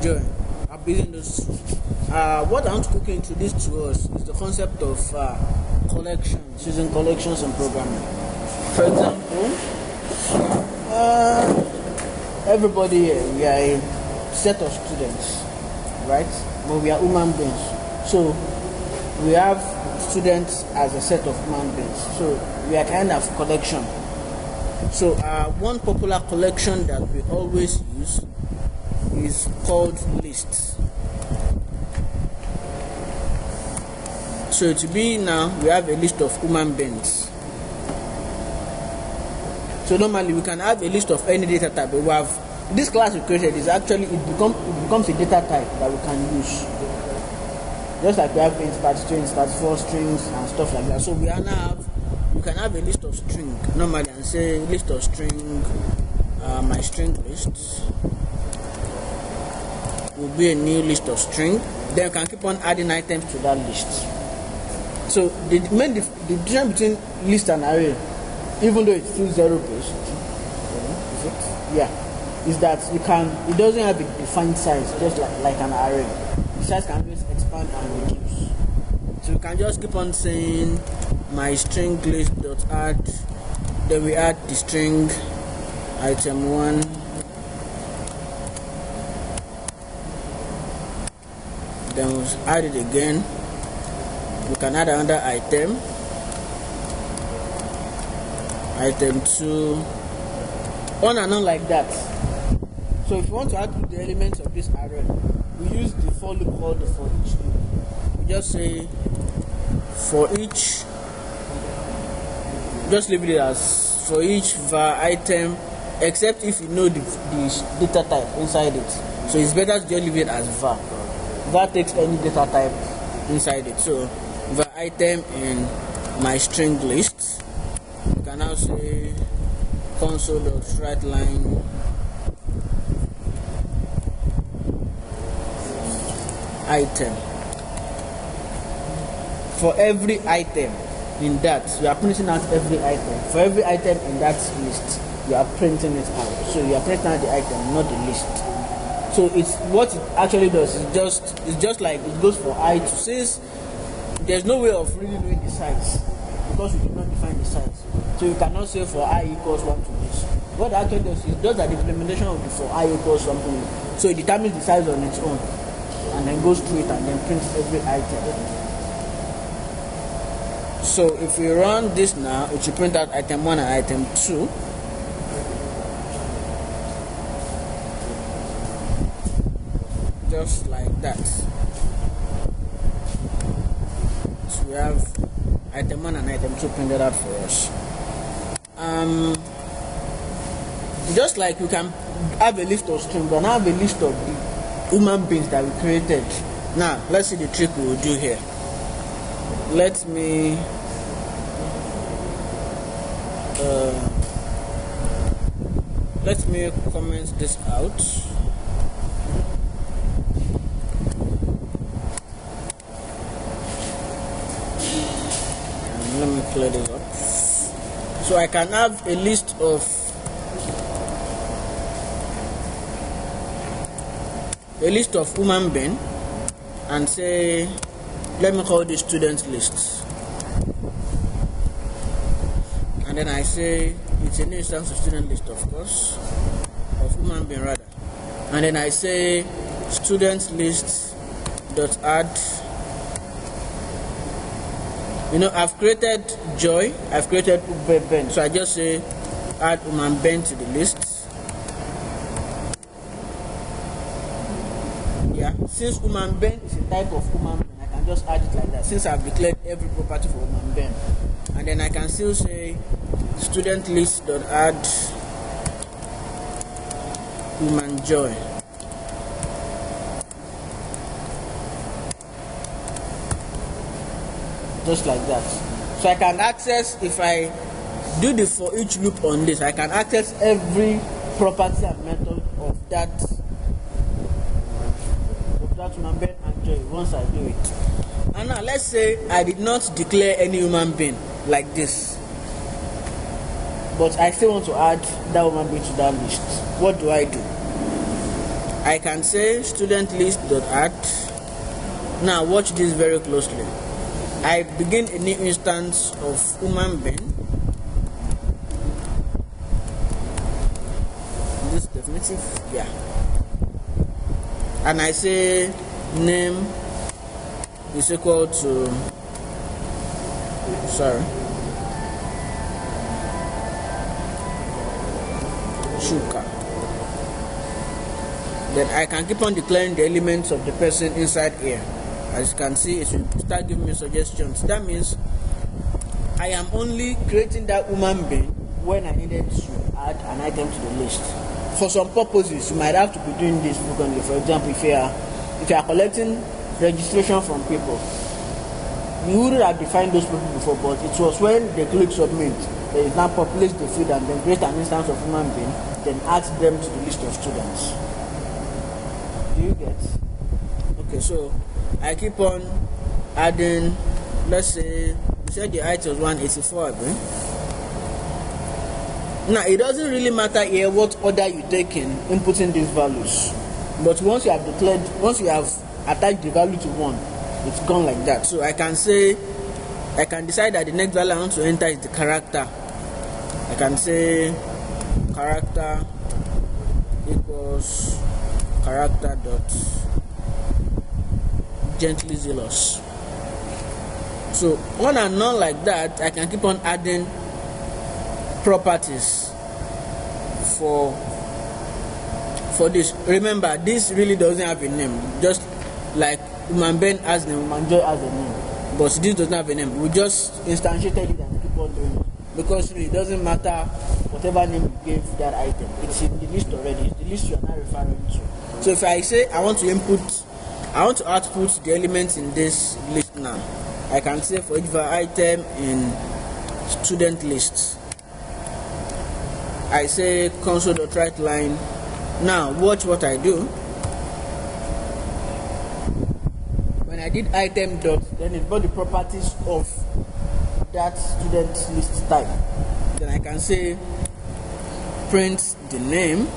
Joy. I've been in those. What I want to quickly introduce to us is the concept of collections, using collections in programming. For example, everybody here, we are a set of students, right? But we are human beings. So we have students as a set of human beings. So we are kind of collection. So one popular collection that we always use is called lists. So to be now, we have a list of human beings. So normally we can have a list of any data type, but we have this class we created is actually it becomes a data type that we can use. Just like we have insert strings, insert for strings and stuff like that. So we can have a list of string normally and say list of string, my string list will be a new list of string. Then you can keep on adding items to that list. So the difference between list and array, even though it's still zero based, is that it doesn't have a defined size, just like an array. The size can always expand and reduce. So you can just keep on saying my string list dot add, then we add the string item 1, then we'll add it again. We can add another item 2, on and on like that. So if you want to add the elements of this array, we use the for loop called the for each loop. We just say for each, just leave it as for each var item, except if you know the data type inside it. So it's better to just leave it as var. Var takes any data type inside it. So var item in my string list. You can now say console.writeLine item. For every item in that, you are printing out every item. For every item in that list, you are printing it out. So you are printing out the item, not the list. So it's what it actually does. It's just like it goes for I to since there's no way of really knowing the size because we did not define the size. So you cannot say for I equals 1 to this. What it actually does is does an implementation of the for I equals something. So it determines the size on its own and then goes through it and then prints every item. So if we run this now, it should print out item 1 and item 2. Just like that. So we have item 1 and item 2 printed out for us. Just like we can have a list of strings and have a list of the human beings that we created. Now let's see the trick we will do here. Let me comment this out. And let me clear this up. So I can have a list of human beings and say, let me call this student list, and then I say it's an instance of student list, of course, of human being rather, and then I say student list dot add. I've created Joy, I've created Ben, so I just say add human Ben to the list. Since human Ben is a type of human being, I can just add it like that since I've declared every property for human Ben. And then I can still say student list dot add human Joy. Just like that. So I can access, if I do the for each loop on this, I can access every property and method of that human being and Joy once I do it. And now let's say I did not declare any human being like this, but I still want to add that human being to that list. What do? I can say student list dot add. Now watch this very closely. I begin a new instance of human being. This definitive, yeah. And I say name is equal to Shuka. Then I can keep on declaring the elements of the person inside here. As you can see, it will start giving me suggestions. That means I am only creating that human being when I needed to add an item to the list. For some purposes, you might have to be doing this frequently. For example, if you are collecting registration from people, you wouldn't have defined those people before, but it was when they click submit, they now populate the field and then create an instance of human being, then add them to the list of students. Do you get? Okay, so I keep on adding. Let's say we said the height was 184, Now it doesn't really matter here what order you take in inputting these values, but once you have attached the value to 1, it's gone like that. So I can decide that the next value I want to enter is the character. I can say character equals character dot gently zealous. So on and on like that, I can keep on adding properties for this. Remember, this really doesn't have a name, just like human being has a name, human joy has a name, but this doesn't have a name. We just instantiated it and keep on doing it, because really it doesn't matter whatever name you gave that item, it's in the list already. It's the list you are now referring to. So if I say I want to output the elements in this list now, I can say for each item in student list, I say console.writeLine. Now watch what I do. When I did item dot, then it brought the properties of that student list type. Then I can say print the name.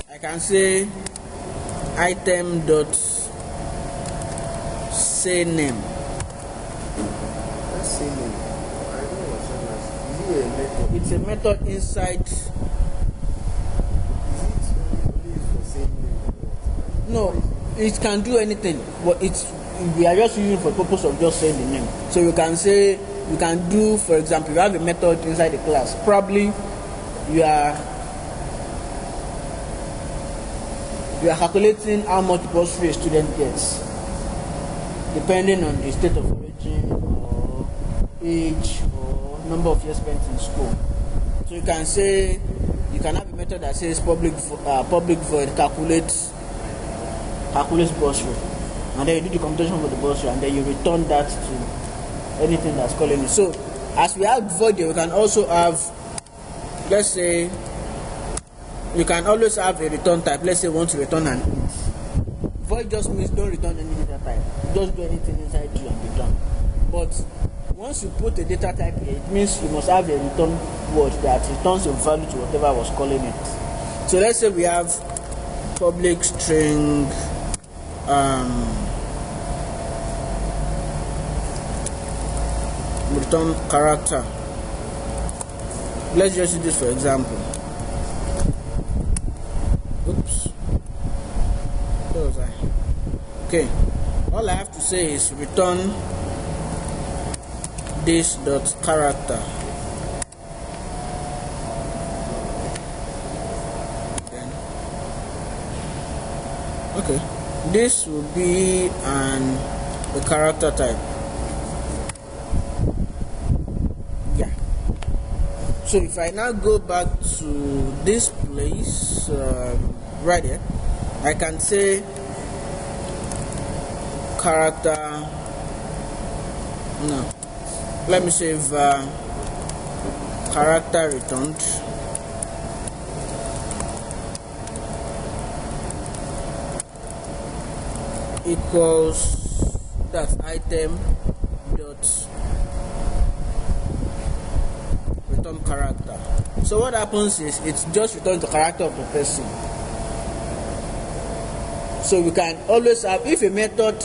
I can say item dot say name. Let's say name. I don't know what's that. Is it a method? It's a method inside. Is it only used for saying name? No, it can do anything, but we are just using for the purpose of just saying the name. So you can do, for example, you have a method inside the class. Probably you are calculating how much bursary a student gets, depending on the state of origin or age or number of years spent in school. So you can have a method that says public void calculates bursary, and then you do the computation for the bursary, and then you return that to anything that's calling it. So as we have void here, we can also have, let's say, you can always have a return type. Let's say you want to return an int. Void just means don't return any data type. Just do anything inside you and be done. But once you put a data type here, it means you must have a return word that returns a value to whatever I was calling it. So let's say we have public string return character. Let's just use this for example. Oops. Where was I? Okay. All I have to say is return this dot character. Then okay. This will be a character type. Yeah. So if I now go back to this place right here, I can say character. No, let me save character returned equals that item dot return character. So what happens is it just returns the character of the person. So we can always have, if a method